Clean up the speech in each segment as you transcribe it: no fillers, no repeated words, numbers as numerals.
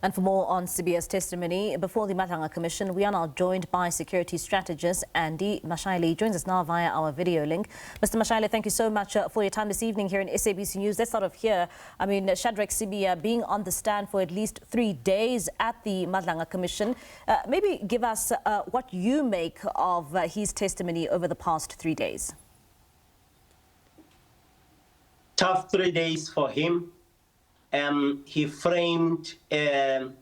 And for more on Sibiya's testimony before the Madlanga Commission, we are now joined by security strategist Andy Mashaile. He joins us now via our video link. Mr. Mashaile, thank you so much for your time this evening here in SABC News. Let's start off here. I mean, Shadrach Sibiya being on the stand for at least 3 days at the Madlanga Commission. Maybe give us what you make of his testimony over the past 3 days. Tough 3 days for him. He framed the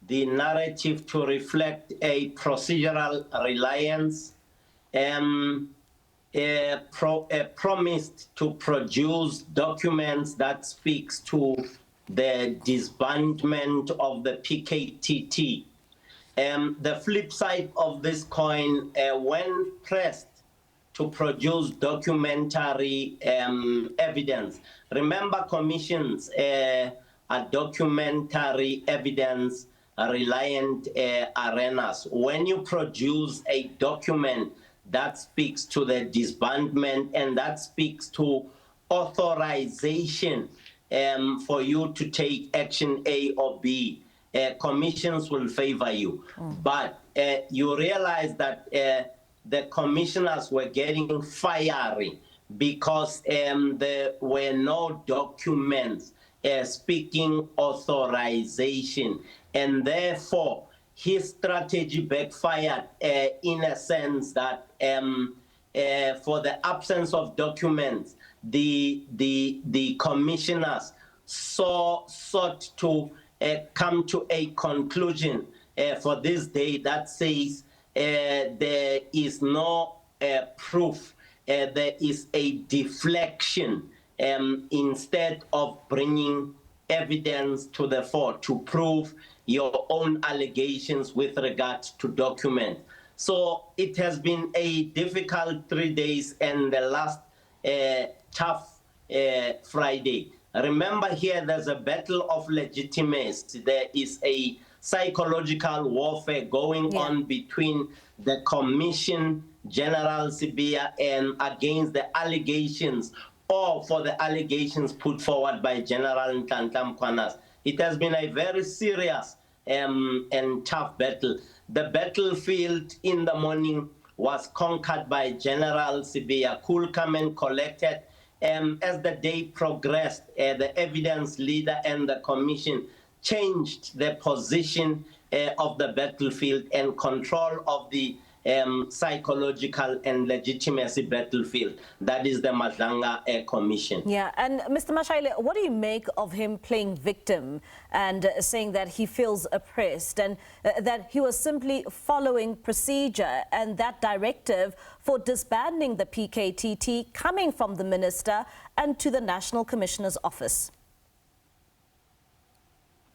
narrative to reflect a procedural reliance, promised to produce documents that speaks to the disbandment of the PKTT. The flip side of this coin, when pressed to produce documentary evidence. Remember, commissions are documentary evidence reliant arenas. When you produce a document that speaks to the disbandment and that speaks to authorization for you to take action A or B, commissions will favor you. But you realize that the commissioners were getting fiery because there were no documents speaking authorization, and therefore his strategy backfired in a sense that for the absence of documents, the commissioners sought to come to a conclusion for this day that says there is no proof, there is a deflection instead of bringing evidence to the fore to prove your own allegations with regards to documents. So it has been a difficult 3 days and the last tough Friday. Remember, here there's a battle of legitimacy. There is a psychological warfare going on between the Commission, General Sibiya, and against the allegations, or for the allegations put forward by General Nhlanhla Mkhwanazi. It has been a very serious and tough battle. The battlefield in the morning was conquered by General Sibiya, cool, calm and collected. As the day progressed, the evidence leader and the commission changed the position of the battlefield and control of the psychological and legitimacy battlefield. That is the Madlanga Commission. Yeah, and Mr. Mashaile, what do you make of him playing victim and saying that he feels oppressed and that he was simply following procedure and that directive for disbanding the PKTT coming from the minister and to the National Commissioner's office?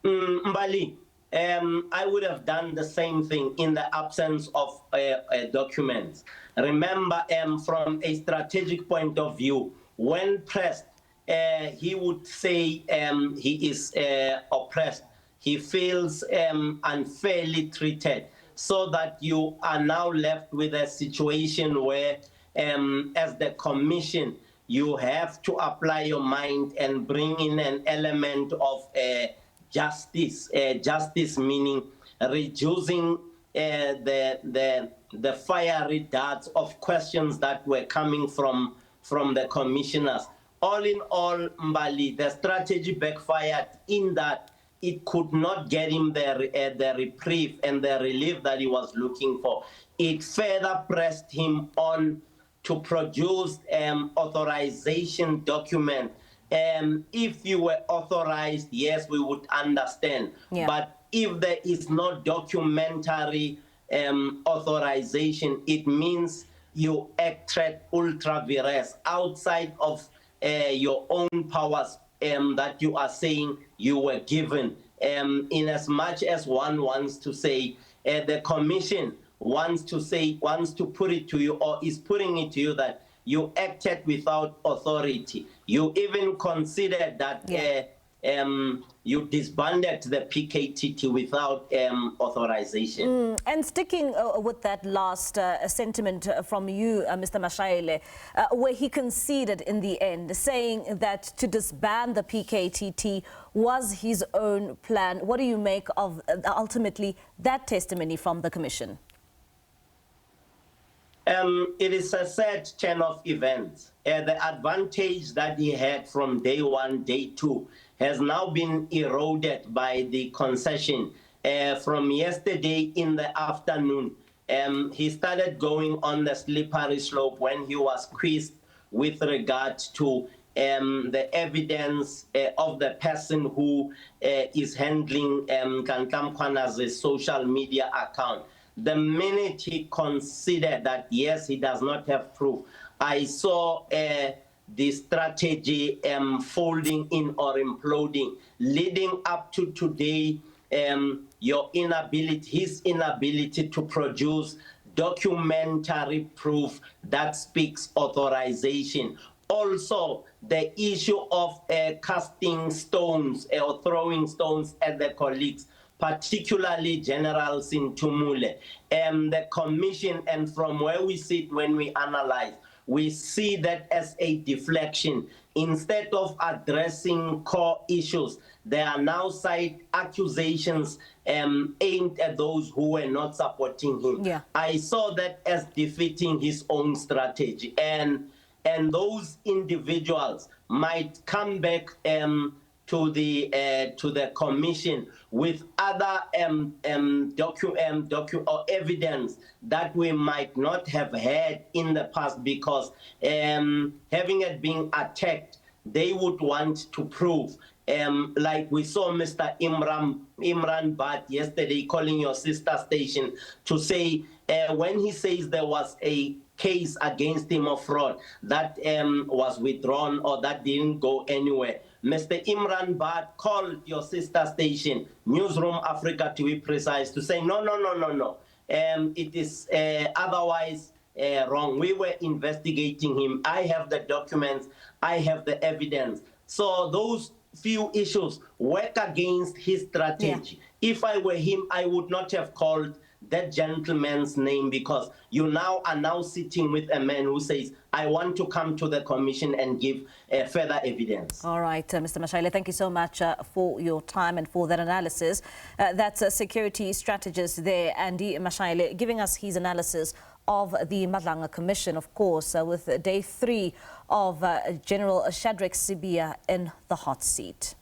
Mbali, I would have done the same thing in the absence of documents. Remember, from a strategic point of view, when pressed, he would say he is oppressed. He feels unfairly treated, so that you are now left with a situation where, as the commission, you have to apply your mind and bring in an element of justice. Justice meaning reducing the fiery darts of questions that were coming from the commissioners. All in all, Mbali, the strategy backfired in that it could not get him the reprieve and the relief that he was looking for. It further pressed him on to produce authorization document. If you were authorized, yes, we would understand. But if there is no documentary authorization, it means you acted ultra vires outside of your own powers that you are saying you were given. In as much as one wants to say, the commission wants to put it to you, or is putting it to you, that you acted without authority. You even considered that you disbanded the PKTT without authorization. And sticking with that last sentiment from you, Mr. Mashaile, where he conceded in the end, saying that to disband the PKTT was his own plan. What do you make of ultimately that testimony from the Commission? It is a sad chain of events. The advantage that he had from day one, day two, has now been eroded by the concession. From yesterday in the afternoon, he started going on the slippery slope when he was quizzed with regard to the evidence of the person who is handling Kankam Kwana's social media account. The minute he considered that, yes, he does not have proof, I saw the strategy folding in or imploding, leading up to today, his inability to produce documentary proof that speaks authorization. Also, the issue of casting stones or throwing stones at the colleagues, particularly General Sintumule, the commission, and from where we sit when we analyze, we see that as a deflection. Instead of addressing core issues, there are now side accusations aimed at those who were not supporting him. Yeah. I saw that as defeating his own strategy, and those individuals might come back to the commission with other or evidence that we might not have had in the past, because having it being attacked, they would want to prove. Like we saw Mr. Imran Bhatt yesterday calling your sister station to say, when he says there was a case against him of fraud that was withdrawn or that didn't go anywhere, Mr. Imran Bhatt called your sister station, Newsroom Africa to be precise, to say, no. It is otherwise wrong. We were investigating him. I have the documents. I have the evidence. So those few issues work against his strategy. Yeah. If I were him, I would not have called that gentleman's name, because you now are now sitting with a man who says, I want to come to the commission and give further evidence. All right, Mr. Mashaile, thank you so much for your time and for that analysis. That's a security strategist there, Andy Mashaile, giving us his analysis of the Madlanga Commission, of course, with day 3 of General Shadrack Sibiya in the hot seat.